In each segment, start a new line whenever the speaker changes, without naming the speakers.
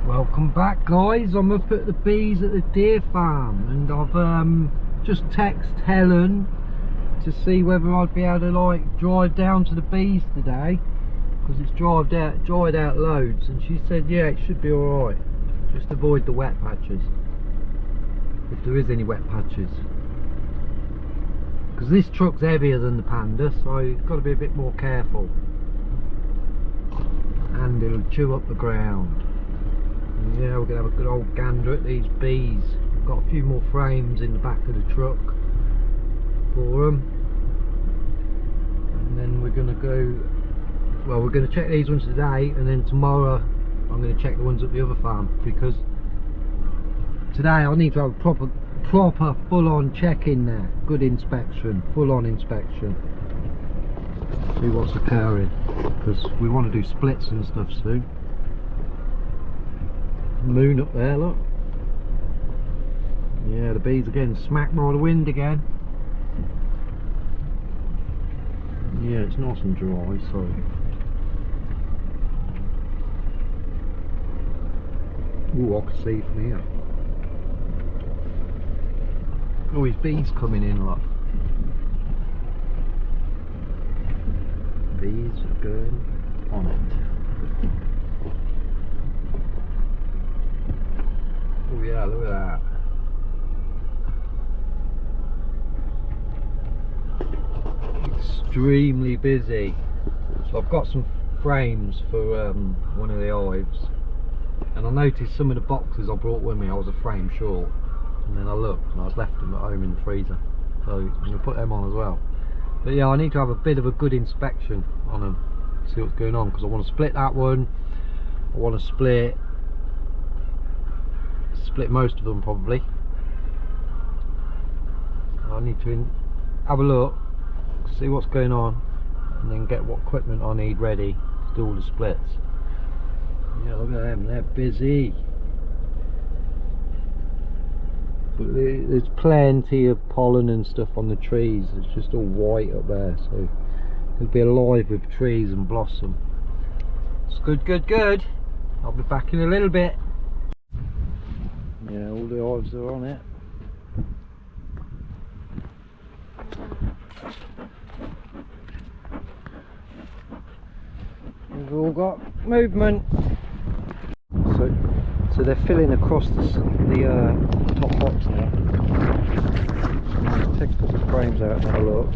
Welcome back, guys. I'm up at the bees at the Deer Farm, and I've just texted Helen to see whether I'd be able to drive down to the bees today, because it's dried out loads, and she said yeah, it should be alright. Just avoid the wet patches, if there is any wet patches, because this truck's heavier than the Panda, so you've got to be a bit more careful, and it'll chew up the ground. Yeah, we're going to have a good old gander at these bees. We've got a few more frames in the back of the truck for them, and then we're going to go, well, we're going to check these ones today, and then tomorrow I'm going to check the ones at the other farm, because today I need to have a proper full-on check in there, good inspection, full-on inspection, see what's occurring, because we want to do splits and stuff soon. Moon up there, look. Yeah, the bees are getting smacked by the wind again. Yeah, it's nice and dry, so ooh, I can see from here. Oh, his bees coming in, look. Bees are going on it. Oh yeah, look at that. Extremely busy. So I've got some frames for one of the hives, and I noticed some of the boxes I brought with me I was a frame short, and then I looked and I'd left them at home in the freezer, so I'm going to put them on as well. But yeah, I need to have a bit of a good inspection on them, see what's going on, because I want to split that one. I want to split most of them probably. I need to have a look, see what's going on, and then get what equipment I need ready to do all the splits. Yeah, look at them, they're busy. But there's plenty of pollen and stuff on the trees. It's just all white up there, so it'll be alive with trees and blossom. It's good. I'll be back in a little bit. Yeah, all the hives are on it. We've all got movement. So they're filling across the top box now. Take a couple of frames out and have a look.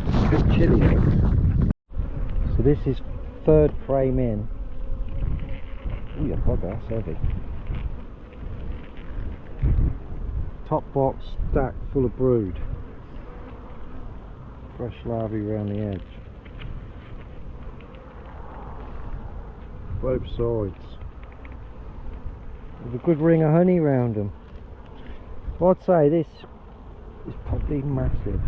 It's a bit chilly though. So this is third frame in. Ooh, yeah, bugger, that's heavy. Top box stacked full of brood. Fresh larvae around the edge. Both sides. There's a good ring of honey around them. Well, I'd say this is probably massive.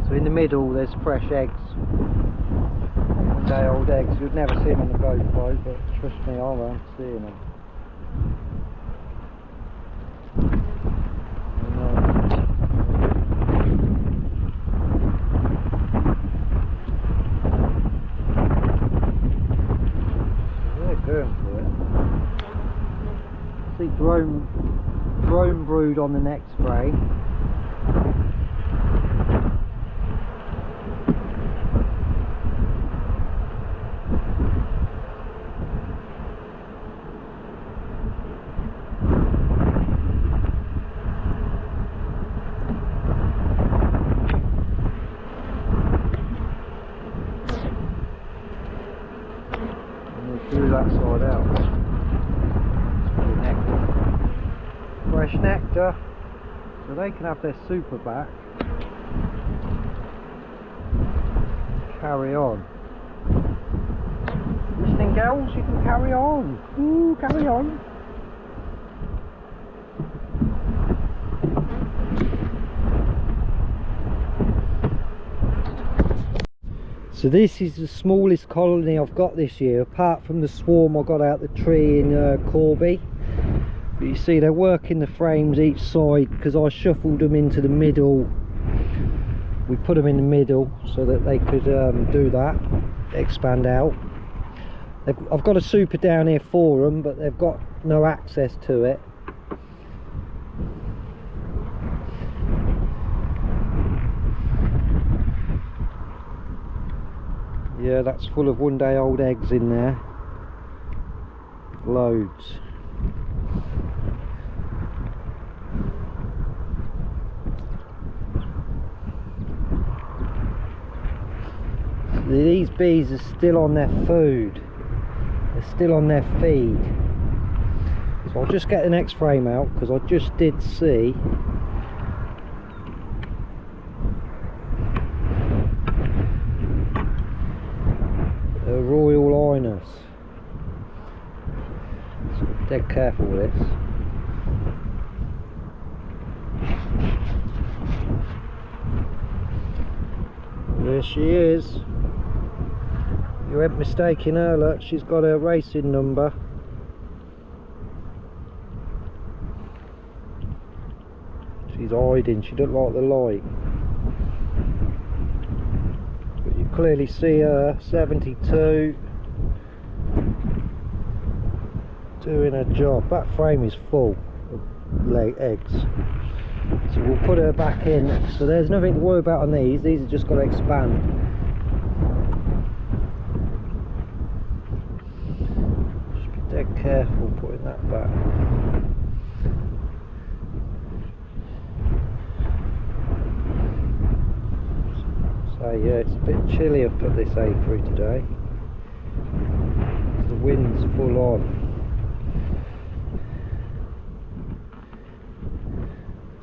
So in the middle there's fresh eggs, day old eggs. You'd never see them in the GoPro, but trust me, I won't seeing them. They're going for it. See drone brood on the next frame. Through that side out. Nectar. Fresh nectar. So they can have their super back. Carry on. Listening, girls? You can carry on. Ooh, carry on. So this is the smallest colony I've got this year, apart from the swarm I got out the tree in Corby. But you see they're working the frames each side because I shuffled them into the middle. We put them in the middle so that they could do that, expand out. I've got a super down here for them, but they've got no access to it. Yeah, that's full of 1 day old eggs in there. Loads. These bees are still on their food. They're still on their feed. So I'll just get the next frame out because I just did see a Royal Highness. So be dead careful with this. There she is. You ain't mistaking her, look, she's got her racing number. She's hiding, she doesn't like the light. But you clearly see her, 72. Doing her job. That frame is full of eggs. So we'll put her back in. So there's nothing to worry about on these have just got to expand. Dead careful putting that back. So yeah, it's a bit chilly up at this apiary today. The wind's full on.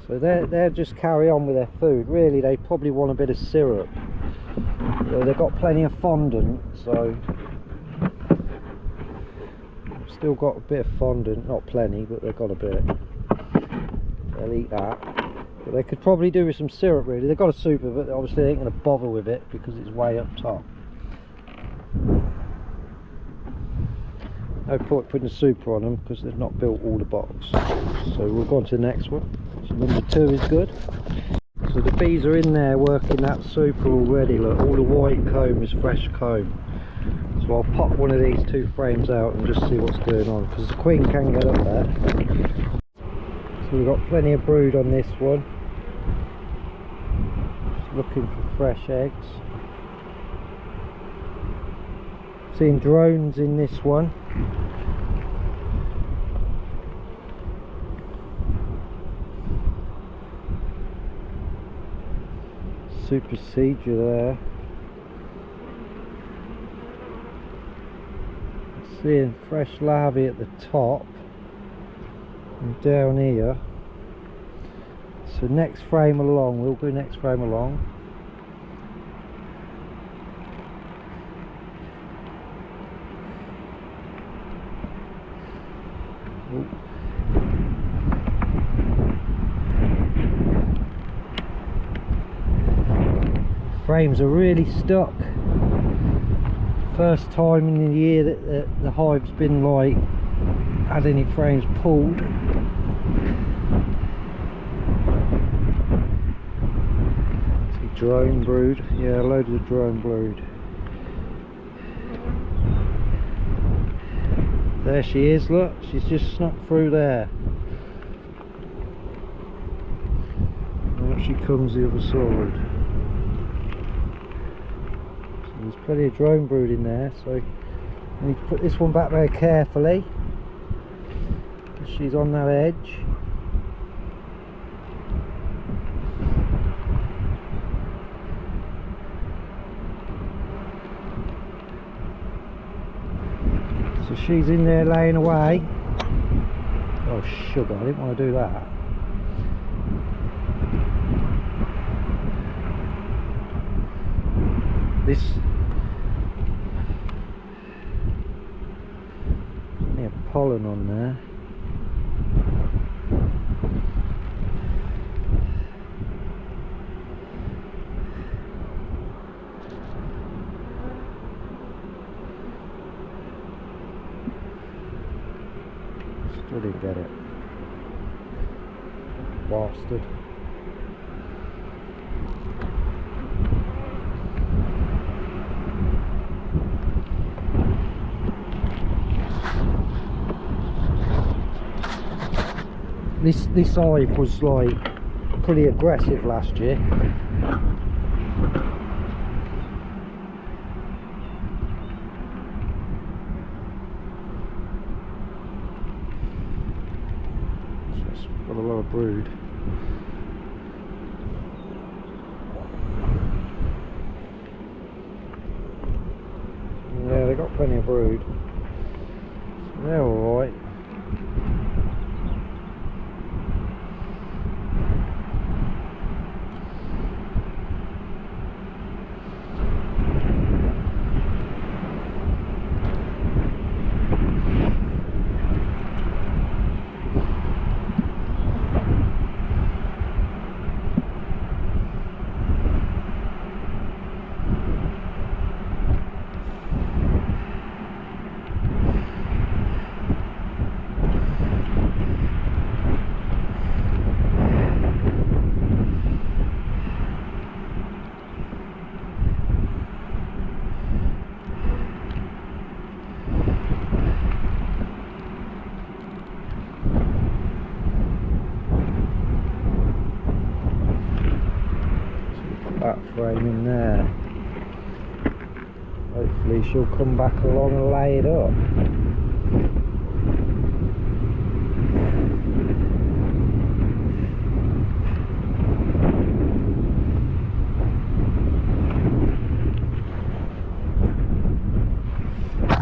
So they'll just carry on with their food. Really, they probably want a bit of syrup. So they've got plenty of fondant, so still got a bit of fondant, not plenty, but they've got a bit. They'll eat that. But they could probably do with some syrup, really. They've got a super, but obviously they ain't going to bother with it because it's way up top. No point putting a super on them because they've not built all the box. So we'll go on to the next one. So number 2 is good. So the bees are in there working that super already. Look, all the white comb is fresh comb. So I'll pop one of these 2 frames out and just see what's going on, because the queen can get up there. So we've got plenty of brood on this one. Just looking for fresh eggs. Seeing drones in this one. Supersede you there. Seeing fresh larvae at the top and down here. So next frame along, we'll go next frame along. Frames are really stuck. First time in the year that the hive's been like had any frames pulled. See drone brood, yeah, loads of drone brood. There she is, look, she's just snuck through there. And up she comes the other side. There's plenty of drone brood in there, so I need to put this one back very carefully. She's on that edge. So she's in there laying away. Oh sugar, I didn't want to do that. This pollen on there. Still didn't get it. Bastard. This hive was like pretty aggressive last year. It's got a lot of brood. Yeah, they got plenty of brood. They're alright. That frame in there. Hopefully she'll come back along and lay it up.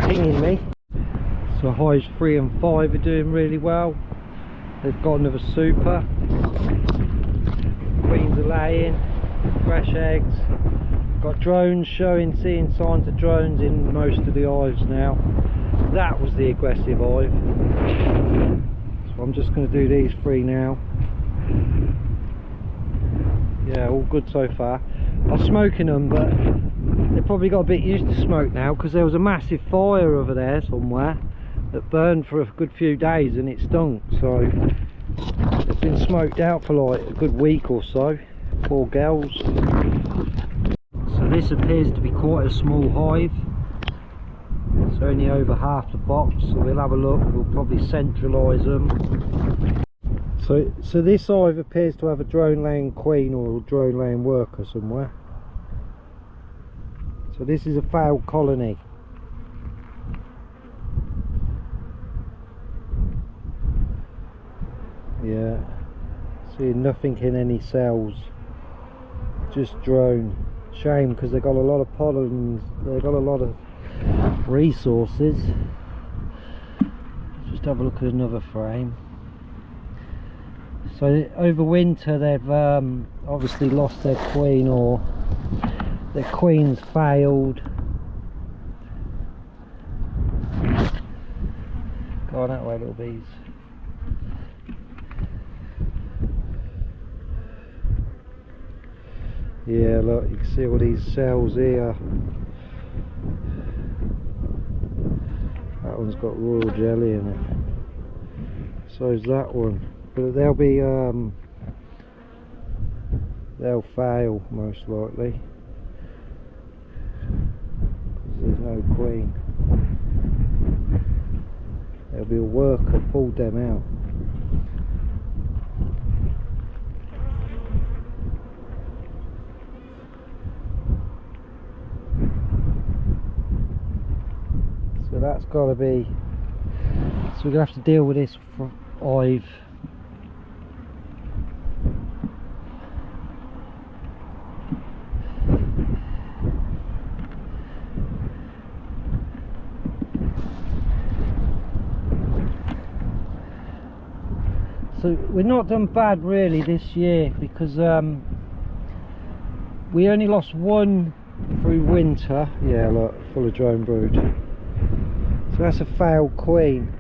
Pinging me. So hives 3 and 5 are doing really well. They've got another super. Queens are laying. Fresh eggs. Got drones seeing signs of drones in most of the hives now. That was the aggressive hive. So I'm just going to do these 3 now. Yeah, all good so far. I was smoking them, but they probably got a bit used to smoke now, because there was a massive fire over there somewhere that burned for a good few days and it stunk. So they've been smoked out for like a good week or so. Poor girls. So this appears to be quite a small hive. It's only over half the box, so we'll have a look. We'll probably centralise them. So this hive appears to have a drone laying queen or a drone laying worker somewhere. So this is a failed colony. Yeah, seeing nothing in any cells. Just drone. Shame, because they got a lot of pollen, they got a lot of resources. Just have a look at another frame. So over winter they've obviously lost their queen, or their queen's failed. Go on that way, little bees. Yeah, look, you can see all these cells here. That one's got royal jelly in it. So is that one. But they'll be they'll fail most likely, because there's no queen. There'll be a worker pulled them out. So that's got to be, so we're going to have to deal with this hive. So we've not done bad really this year, because we only lost one through winter. Yeah, look, full of drone brood. So that's a failed queen.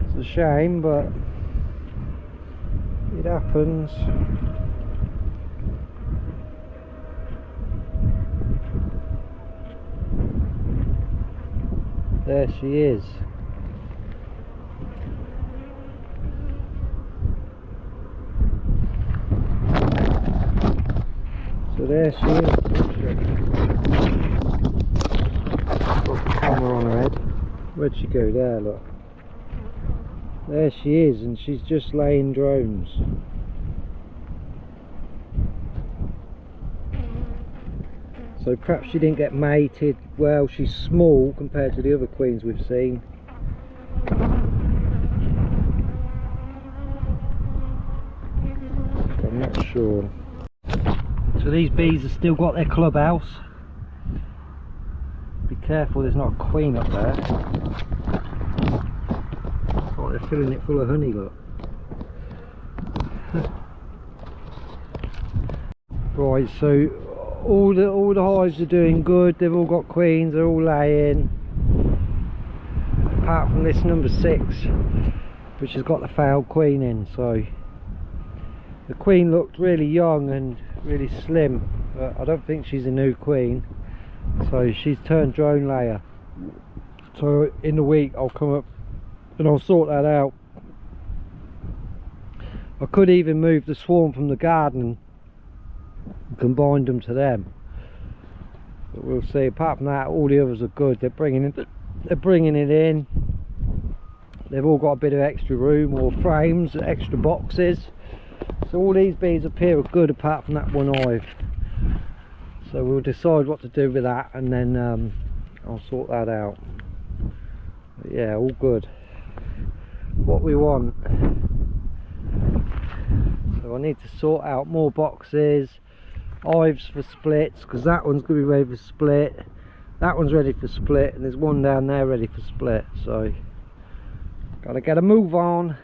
It's a shame, but it happens. There she is. So there she is. Got the camera on her head. Where'd she go? There, look. There she is, and she's just laying drones. So perhaps she didn't get mated. Well, she's small compared to the other queens we've seen. So I'm not sure. So these bees have still got their clubhouse. Be careful there's not a queen up there. Oh, they're filling it full of honey, look. Right, so all the hives are doing good. They've all got queens, they're all laying. Apart from this number 6, which has got the failed queen in. So the queen looked really young and really slim, but I don't think she's a new queen. So she's turned drone layer. So in the week I'll come up and I'll sort that out. I could even move the swarm from the garden and combine them to them, but we'll see. Apart from that, all the others are good. They're bringing it in. They've all got a bit of extra room, or frames, extra boxes. So all these bees up here are good, apart from that one hive. So we'll decide what to do with that, and then I'll sort that out. But yeah, all good. What we want. So I need to sort out more boxes, hives for splits, because that one's going to be ready for split, that one's ready for split, and there's one down there ready for split. So gotta get a move on.